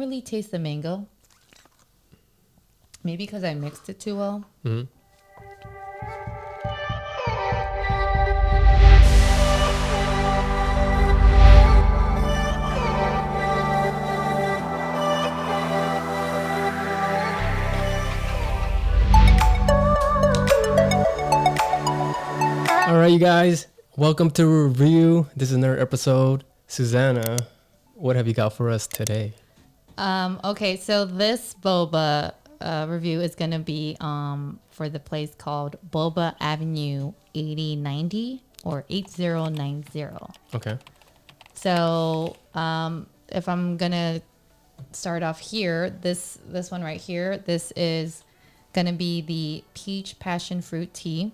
Really taste the mango. Maybe because I mixed it too well. Mm-hmm. All right, you guys, welcome to Review. This is another episode. Susanna, what have you got for us today? Okay, so this boba review is going to be for the place called Boba Avenue 8090 or 8090. Okay. So if I'm going to start off here, this one right here, this is going to be the peach passion fruit tea.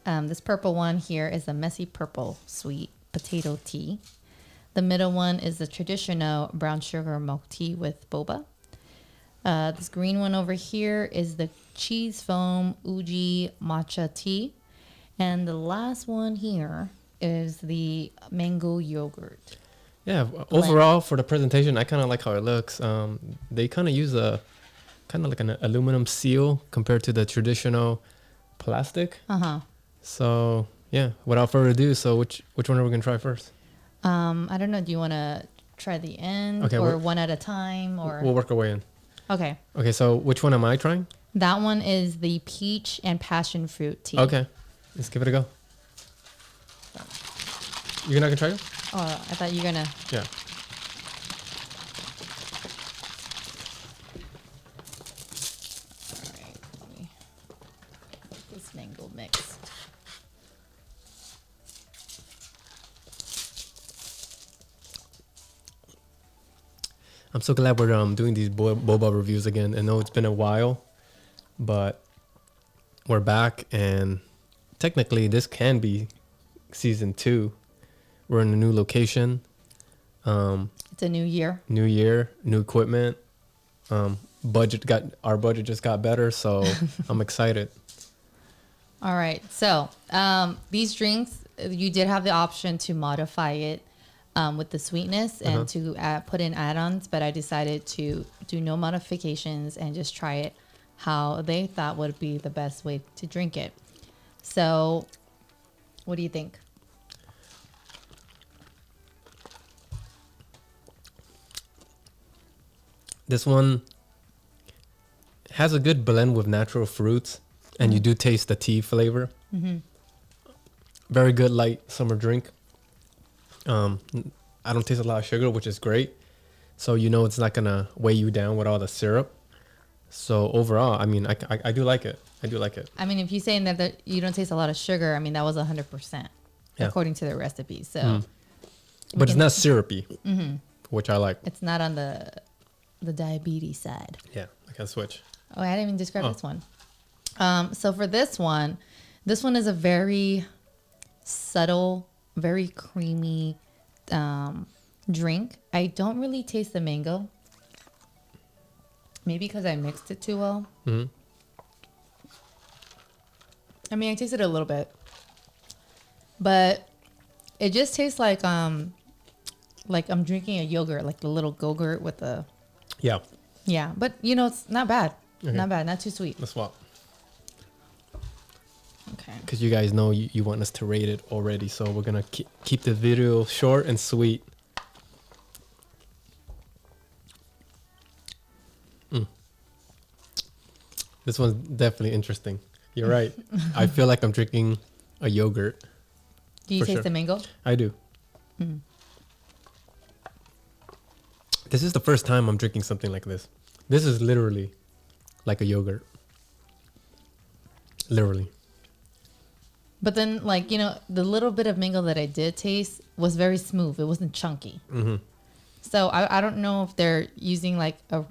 This purple one here is a messy purple sweet potato tea. The middle one is the traditional brown sugar milk tea with boba. This green one over here is the cheese foam uji matcha tea. And the last one here is the mango yogurt. Yeah, overall for the presentation, I kind of like how it looks. They kind of use a kind of like an aluminum seal compared to the traditional plastic. Uh-huh. So yeah, without further ado, so which one are we gonna try first? I don't know. Do you want to try the end or one at a time or? We'll work our way in. Okay. Okay, so which one am I trying? That one is the peach and passion fruit tea. Okay, let's give it a go. You're not gonna try it? Oh, I thought you were gonna. Yeah. All right. Let me get this mango mix. I'm so glad we're doing these boba reviews again. I know it's been a while, but we're back, and technically this can be season 2. We're in a new location. It's a new year. New year, new equipment. Our budget just got better, so I'm excited. All right. So these drinks, you did have the option to modify it with the sweetness and to put in add-ons, but I decided to do no modifications and just try it how they thought would be the best way to drink it. So what do you think? This one has a good blend with natural fruits, and you do taste the tea flavor. Mm-hmm. Very good light summer drink. I don't taste a lot of sugar, which is great. So you know it's not gonna weigh you down with all the syrup. So overall, I mean, I do like it. I do like it. I mean, if you're saying that you don't taste a lot of sugar, I mean, that was 100% according to the recipe. So, but it's not syrupy, which I like. It's not on the diabetes side. Yeah, I can switch. Oh, I didn't even describe this one. So for this one is a very subtle, very creamy drink. I don't really taste the mango. Maybe because I mixed it too well. Mm-hmm. I mean, I tasted it a little bit, but it just tastes like I'm drinking a yogurt, like the little Go-Gurt with the. Yeah, but you know it's not bad. Okay. Not bad. Not too sweet. Let's swap. Okay. Because you guys know you want us to rate it already, so we're gonna keep the video short and sweet. This one's definitely interesting. You're right. I feel like I'm drinking a yogurt. Do you taste the mango? I do. Mm. This is the first time I'm drinking something like this. This is literally like a yogurt. Literally. But then, like, you know, the little bit of mango that I did taste was very smooth. It wasn't chunky. Mm-hmm. So I don't know if they're using like a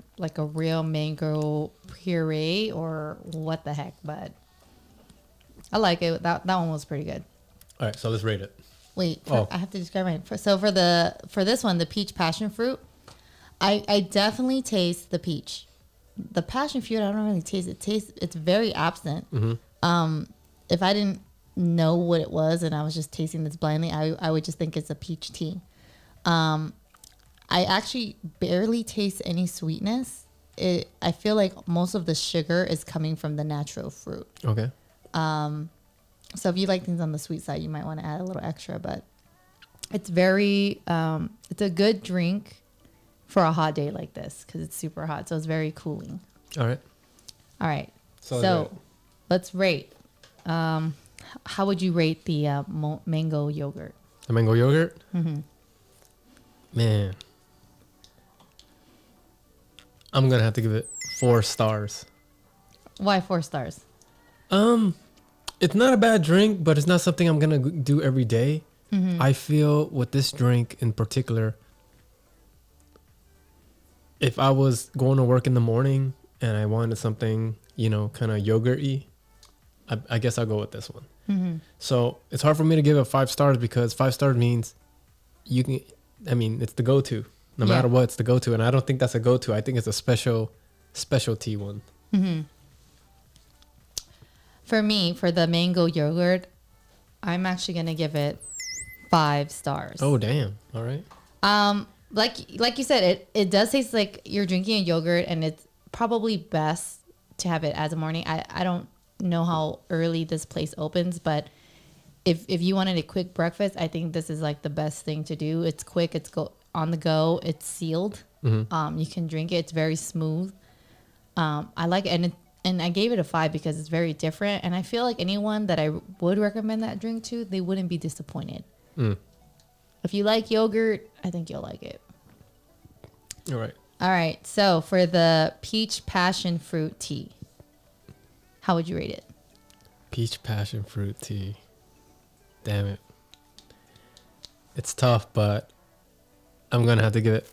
real mango puree or what the heck, but I like it. That one was pretty good. All right, so let's rate it. Wait, I have to describe it. So for this one, the peach passion fruit, I definitely taste the peach. The passion fruit, I don't really taste it. It's very absent. Mm-hmm. If I didn't know what it was and I was just tasting this blindly, I would just think it's a peach tea. I actually barely taste any sweetness. I feel like most of the sugar is coming from the natural fruit. Okay. So if you like things on the sweet side, you might want to add a little extra, but it's very, it's a good drink for a hot day like this because it's super hot. So it's very cooling. All right. All right. So let's rate. How would you rate the mango yogurt? The mango yogurt? Mm-hmm. Man. I'm going to have to give it 4 stars. Why 4 stars? It's not a bad drink, but it's not something I'm going to do every day. Mm-hmm. I feel with this drink in particular, if I was going to work in the morning and I wanted something, you know, kind of yogurt-y, I guess I'll go with this one. Mm-hmm. So it's hard for me to give it 5 stars because 5 stars means you can, I mean, it's the go-to. No matter what, it's the go-to. And I don't think that's a go-to. I think it's a specialty one. Mm-hmm. For me, for the mango yogurt, I'm actually going to give it 5 stars. Oh, damn. All right. Like you said, it does taste like you're drinking a yogurt, and it's probably best to have it as a morning. I don't know how early this place opens, but if you wanted a quick breakfast, I think this is like the best thing to do. It's quick. It's on the go. It's sealed. Mm-hmm. You can drink it. It's very smooth. I like it, and I gave it a 5 because it's very different. And I feel like anyone that I would recommend that drink to, they wouldn't be disappointed. Mm. If you like yogurt, I think you'll like it. All right. All right. So for the peach passion fruit tea, how would you rate it? Peach passion fruit tea. Damn it. It's tough, but I'm going to have to give it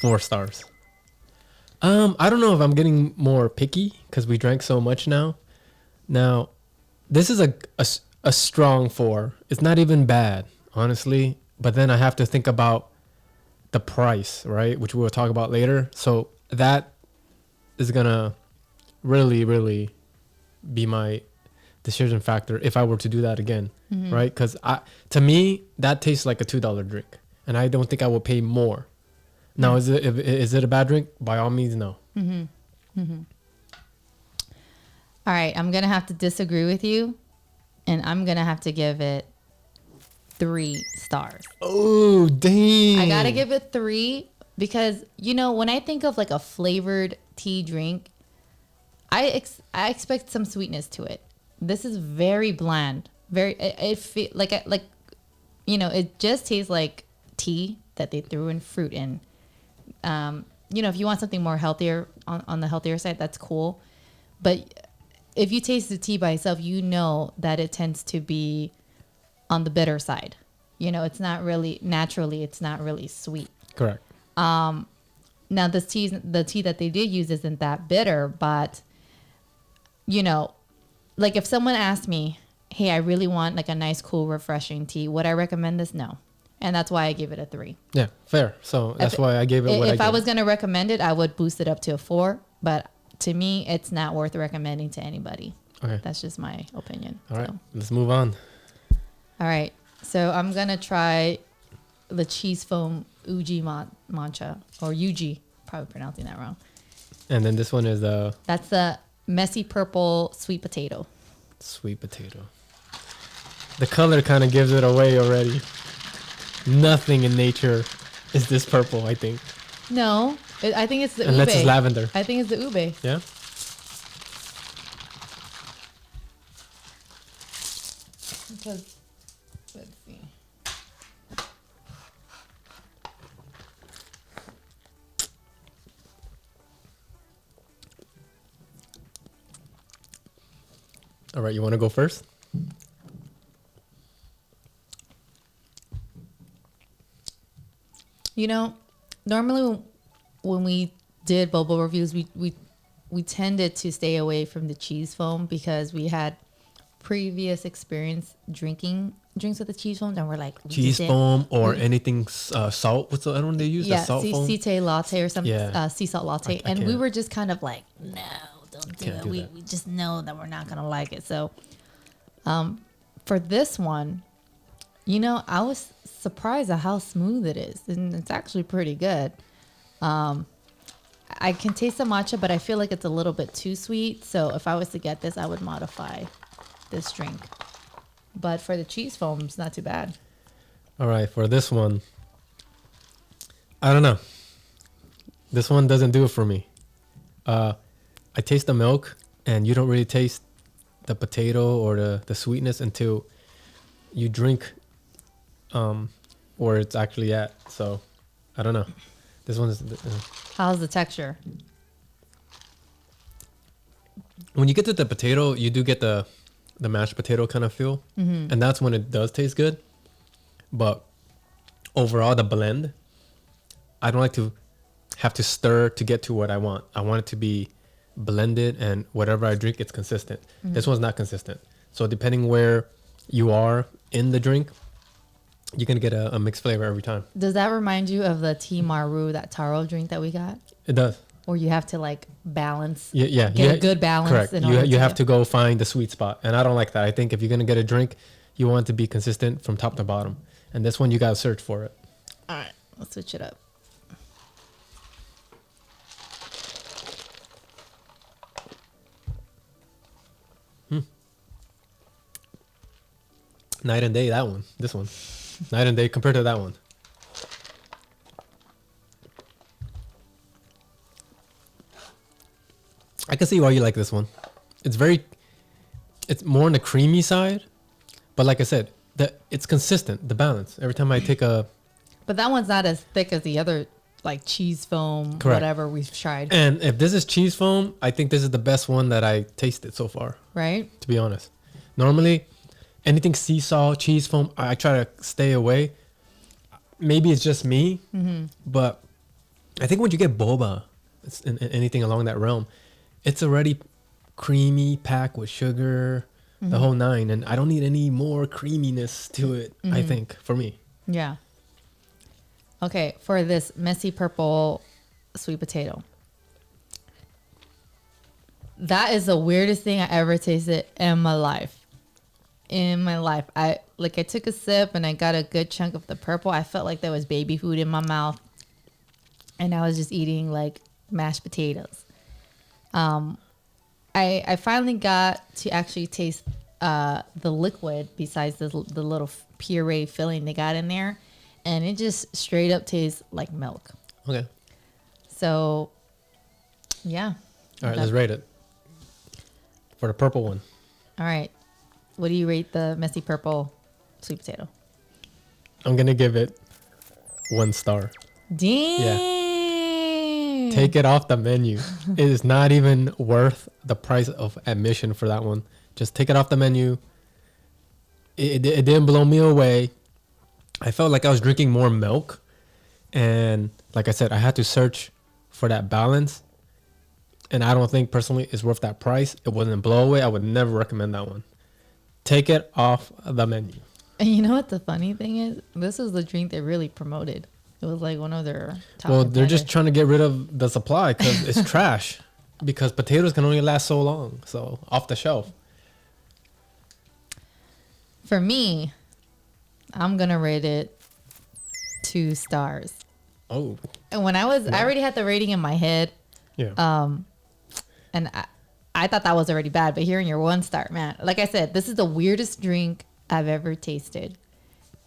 4 stars. I don't know if I'm getting more picky because we drank so much now. Now, this is a strong 4. It's not even bad, honestly. But then I have to think about the price, right? Which we'll talk about later. So that is going to really, really be my decision factor if I were to do that again, mm-hmm. right? Because to me, that tastes like a $2 drink. And I don't think I will pay more. Now, is it a bad drink? By all means, no. Mm-hmm. Mm-hmm. All right, I'm gonna have to disagree with you, and I'm gonna have to give it 3 stars. Oh, dang! I gotta give it 3 because when I think of like a flavored tea drink, I expect some sweetness to it. This is very bland. It feel like it just tastes like tea that they threw in fruit in. If you want something more healthier on the healthier side, that's cool. But if you taste the tea by itself, you know that it tends to be on the bitter side. It's not really naturally, it's not really sweet. Correct. Now the tea that they did use isn't that bitter, but like if someone asked me, hey, I really want like a nice, cool, refreshing tea, would I recommend this? No. And that's why I give it a 3. Yeah, fair. So that's why I gave it what I gave. If I was going to recommend it, I would boost it up to a 4. But to me, it's not worth recommending to anybody. Okay. That's just my opinion. All right. Let's move on. All right. So I'm going to try the cheese foam Uji matcha. Or Uji. Probably pronouncing that wrong. And then this one is That's the messy purple sweet potato. Sweet potato. The color kind of gives it away already. Nothing in nature is this purple, I think. No, I think it's the ube. Unless it's lavender. I think it's the ube. Yeah? Because, let's see. All right, you want to go first? Normally when we did Boba reviews, we tended to stay away from the cheese foam because we had previous experience drinking drinks with the cheese foam, and we're like cheese foam or anything salt. What's the other one they use? Yeah, the salt foam? Cite latte or something. Yeah. Sea salt latte, and we were just kind of like, no, don't do it. We just know that we're not gonna like it. So, for this one, You know, I was surprised at how smooth it is, and it's actually pretty good. I can taste the matcha, but I feel like it's a little bit too sweet. So if I was to get this, I would modify this drink. But for the cheese foam, it's not too bad. All right, for this one, I don't know. This one doesn't do it for me. I taste the milk, and you don't really taste the potato or the sweetness until you drink where it's actually at. So I don't know. This one is How's the texture? when you get to the potato, you do get the mashed potato kind of feel, and that's when it does taste good. But overall, the blend, I don't like to have to stir to get to what I want. I want it to be blended, and whatever I drink, it's consistent. This one's not consistent. So depending where you are in the drink, you're gonna get a mixed flavor every time. Does that remind you of the tea maru, that taro drink that we got? It does. Or you have to like balance, Yeah. get a good balance. Correct. In order You have to go find the sweet spot, and I don't like that. I think if you're gonna get a drink, you want it to be consistent from top to bottom. And this one, you gotta search for it. All right, let's switch it up. Night and day, that one. This one. Night and day compared to that one. I can see why you like this one. It's more on the creamy side, but like I said, it's consistent, the balance. Every time I take a... But that one's not as thick as the other, like cheese foam, Correct. whatever we've tried. And if this is cheese foam, I think this is the best one that I tasted so far, Right? to be honest. Normally, anything sea salt, cheese foam, I try to stay away. Maybe it's just me, but I think when you get boba, in anything along that realm, it's already creamy, packed with sugar, the whole nine, and I don't need any more creaminess to it, I think, for me. Yeah. Okay, for this messy purple sweet potato. That is the weirdest thing I ever tasted in my life. I took a sip and I got a good chunk of the purple. I felt like there was baby food in my mouth, and I was just eating like mashed potatoes. I finally got to actually taste the liquid besides the little puree filling they got in there, and it just straight up tastes like milk. Okay. So, yeah. All right, let's rate it. For the purple one. All right. What do you rate the messy purple sweet potato? I'm going to give it 1 star. Dang. Take it off the menu. It is not even worth the price of admission for that one. Just take it off the menu. It didn't blow me away. I felt like I was drinking more milk. And like I said, I had to search for that balance. And I don't think personally it's worth that price. It wasn't blow away. I would never recommend that one. Take it off the menu. And you know what the funny thing is? This is the drink they really promoted. It was like one of their top Well, they're just contenders. trying to get rid of the supply because it's trash. Because potatoes can only last so long. So off the shelf. For me, I'm going to rate it 2 stars. Oh, And when I already had the rating in my head. yeah. And I thought that was already bad, but hearing your 1 star, man, like I said, this is the weirdest drink I've ever tasted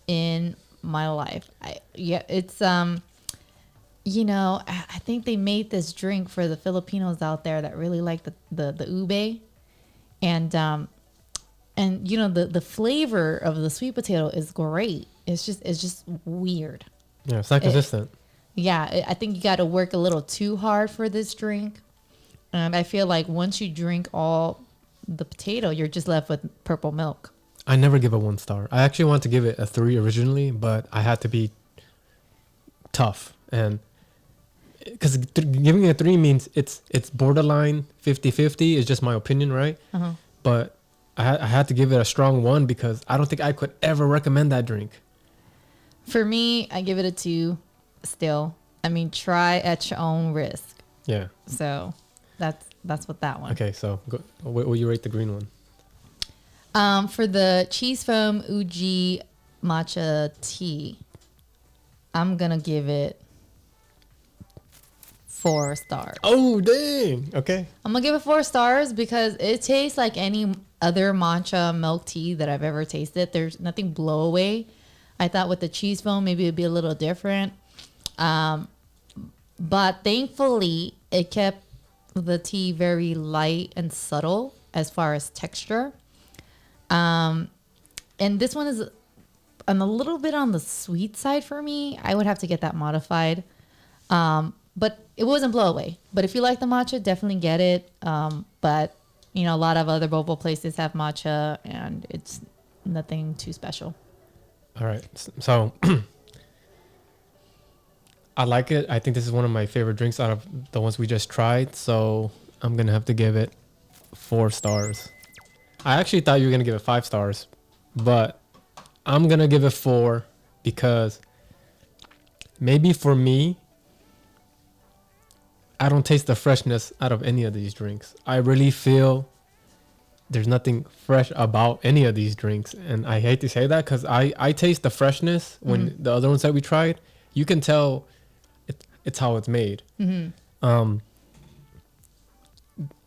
in my life. It's you know, I think they made this drink for the Filipinos out there that really like the ube, and you know the flavor of the sweet potato is great. It's just weird. Yeah, it's not consistent. I think you got to work a little too hard for this drink. And I feel like once you drink all the potato, you're just left with purple milk. I never give it 1 star. I actually wanted to give it a 3 originally, but I had to be tough. And because giving it a 3 means it's borderline 50-50 is just my opinion, right? Uh-huh. But I had to give it a strong 1 because I don't think I could ever recommend that drink. For me, I give it a 2 still. I mean, try at your own risk. Yeah. So that's what that one. Okay, so what will you rate the green one? For the cheese foam Uji matcha tea, I'm gonna give it 4 stars. Oh, dang. Okay. I'm gonna give it 4 stars because it tastes like any other matcha milk tea that I've ever tasted. There's nothing blow away. I thought with the cheese foam maybe it'd be a little different, but thankfully it kept the tea very light and subtle as far as texture. And this one is a little bit on the sweet side for me. I would have to get that modified. But it wasn't blow away. But if you like the matcha, definitely get it. But you know, a lot of other boba places have matcha, and it's nothing too special. All right. So I like it. I think this is one of my favorite drinks out of the ones we just tried. So I'm going to have to give it 4 stars. I actually thought you were going to give it 5 stars, but I'm going to give it 4 because maybe for me, I don't taste the freshness out of any of these drinks. I really feel there's nothing fresh about any of these drinks. And I hate to say that because I taste the freshness when the other ones that we tried. You can tell it's how it's made. Out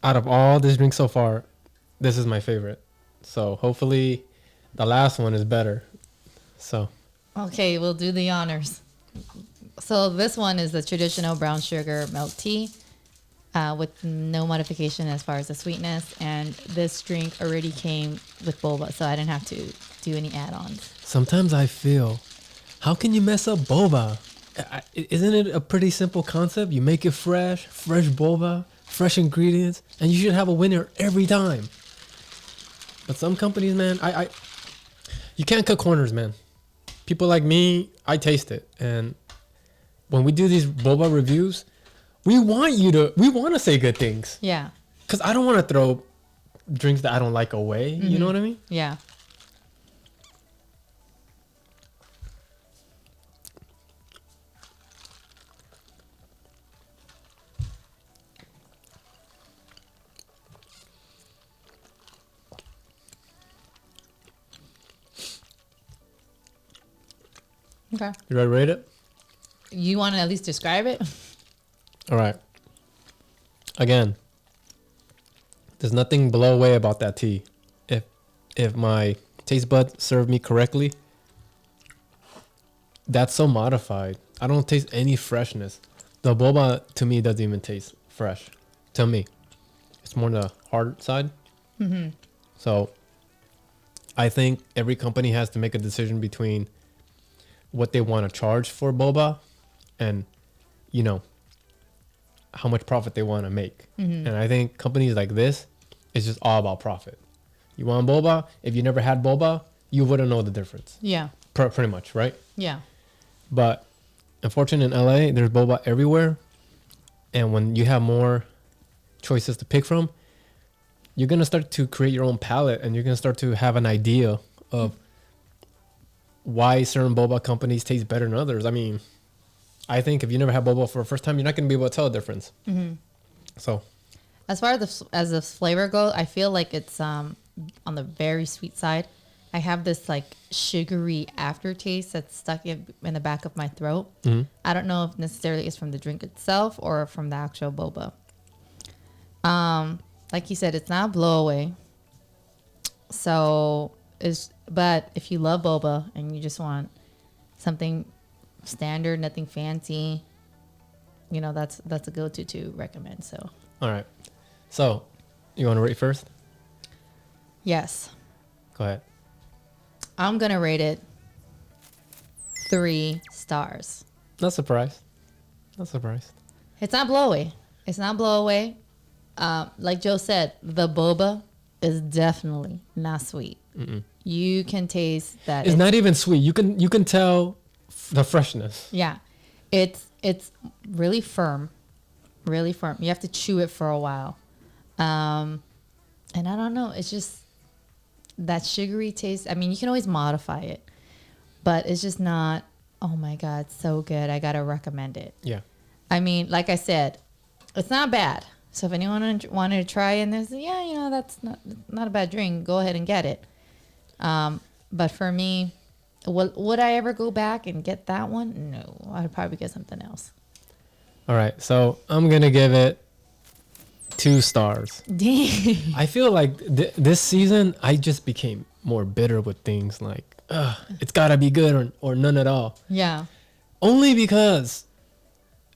of all this drink so far, this is my favorite. So hopefully the last one is better. So Okay, we'll do the honors. So this one is the traditional brown sugar milk tea with no modification as far as the sweetness. And this drink already came with boba, so I didn't have to do any add-ons. sometimes I feel, how can you mess up boba? Isn't it a pretty simple concept? You make it fresh boba, fresh ingredients, and you should have a winner every time. But some companies, man, you can't cut corners, man. People like me, I taste it. And when we do these boba reviews, we want to say good things. Yeah. Because I don't want to throw drinks that I don't like away. You know what I mean? Yeah. Okay. You ready to rate it? You want to at least describe it? All right. Again, there's nothing blow away about that tea. If my taste buds serve me correctly, that's so modified. I don't taste any freshness. The boba to me doesn't even taste fresh. To me, it's more on the hard side. So I think every company has to make a decision between what they want to charge for boba and, you know, how much profit they want to make. And I think companies like this is just all about profit. You want boba? If you never had boba, you wouldn't know the difference. Yeah. Pretty much, right? Yeah. But unfortunately in LA, there's boba everywhere. And when you have more choices to pick from, you're going to start to create your own palette and you're going to start to have an idea of why certain boba companies taste better than others. I mean, I think if you never had boba for the first time, you're not going to be able to tell the difference. So, As far as the flavor goes, I feel like it's on the very sweet side. I have this like sugary aftertaste that's stuck in the back of my throat. I don't know if necessarily it's from the drink itself or from the actual boba. Like you said, it's not a blow away. So but if you love boba and you just want something standard, nothing fancy, you know, that's a go-to to recommend. So all right. So, you want to rate first? yes, Go ahead. I'm gonna rate it 3 stars. Not surprised. Not surprised. It's not blow away. It's not blow away. Like Joe said, the boba is definitely not sweet. You can taste that It's not even sweet. You can tell the freshness. Yeah, it's really firm, really firm. You have to chew it for a while, and I don't know. It's just that sugary taste. I mean, you can always modify it, but it's just not. Oh my God, so good! I gotta recommend it. Yeah. I mean, like I said, it's not bad. So if anyone wanted to try and they say, yeah, you know, that's not a bad drink, go ahead and get it. But for me, Would I ever go back and get that one? No, I'd probably get something else. All right, so I'm gonna give it 2 stars. Dang. I feel like this season I just became more bitter with things like, it's gotta be good or none at all. Yeah. Only because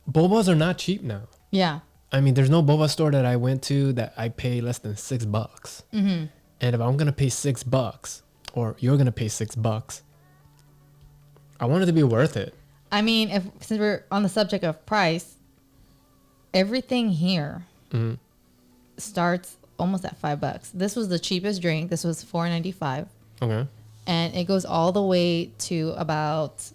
bobas are not cheap now. Yeah. I mean, there's no boba store that I went to that I pay less than $6. Mm-hmm. And if I'm gonna pay $6, or you're gonna pay $6, I want it to be worth it. I mean, since we're on the subject of price, everything here starts almost at $5. This was the cheapest drink. This was $4.95, Okay. and it goes all the way to about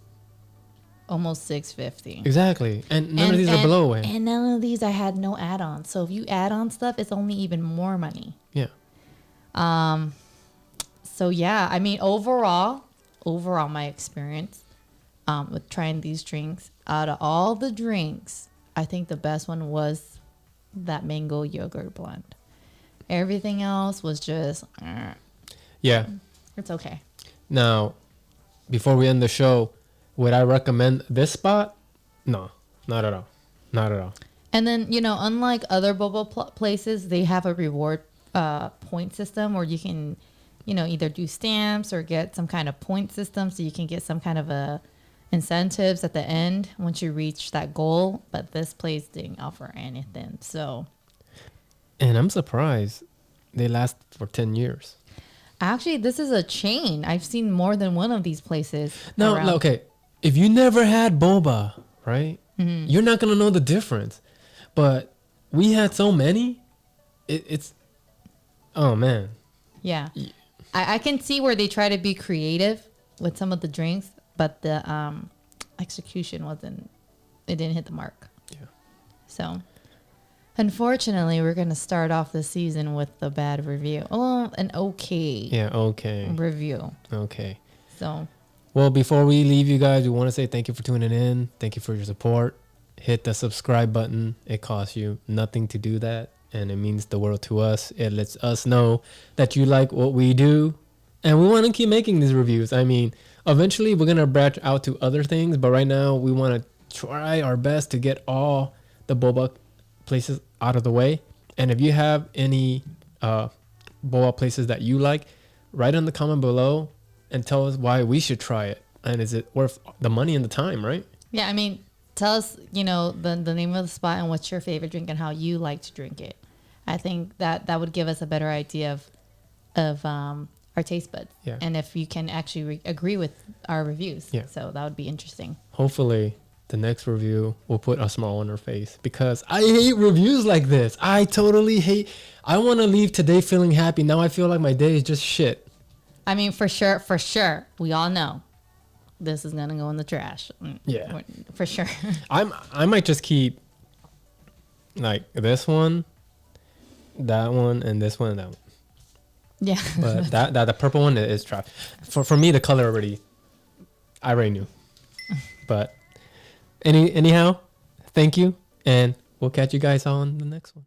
almost $6.50. Exactly. And none of these are below away. And none of these I had no add-ons. So if you add on stuff, it's only even more money. Yeah. So yeah, I mean, overall, my experience with trying these drinks, out of all the drinks, I think the best one was that mango yogurt blend. Everything else was just, Yeah. it's okay. Now, before we end the show, would I recommend this spot? No, not at all. Not at all. And then, unlike other boba places, they have a reward point system where you can, either do stamps or get some kind of point system, so you can get some kind of incentives at the end once you reach that goal. But this place didn't offer anything. So, And I'm surprised they last for 10 years. actually, this is a chain. I've seen more than one of these places. No, around. okay. If you never had boba, right? Mm-hmm. You're not going to know the difference. But we had so many. It's, oh man. Yeah. I can see where they try to be creative with some of the drinks, but the execution it didn't hit the mark. Yeah. So, unfortunately, we're going to start off the season with the bad review. Oh, an okay Yeah, okay. review. Okay. So, Well, before we leave you guys, we want to say thank you for tuning in. Thank you for your support. Hit the subscribe button. It costs you nothing to do that, and it means the world to us. It lets us know that you like what we do, and we want to keep making these reviews. I mean, eventually we're going to branch out to other things, but right now we want to try our best to get all the boba places out of the way. And if you have any boba places that you like, write in the comment below and tell us why we should try it. And is it worth the money and the time, right? yeah, I mean, tell us, the name of the spot and what's your favorite drink and how you like to drink it. I think that would give us a better idea of our taste buds. Yeah. And if you can actually agree with our reviews. Yeah. So that would be interesting. Hopefully the next review will put a smile on our face, because I hate reviews like this. I totally hate. I want to leave today feeling happy. Now I feel like my day is just shit. I mean, for sure, we all know this is gonna go in the trash. Yeah. For sure. I might just keep like this one, that one, and this one, and that one. Yeah. But that the purple one is trash. For me, the color I already knew. But anyhow, thank you, and we'll catch you guys on the next one.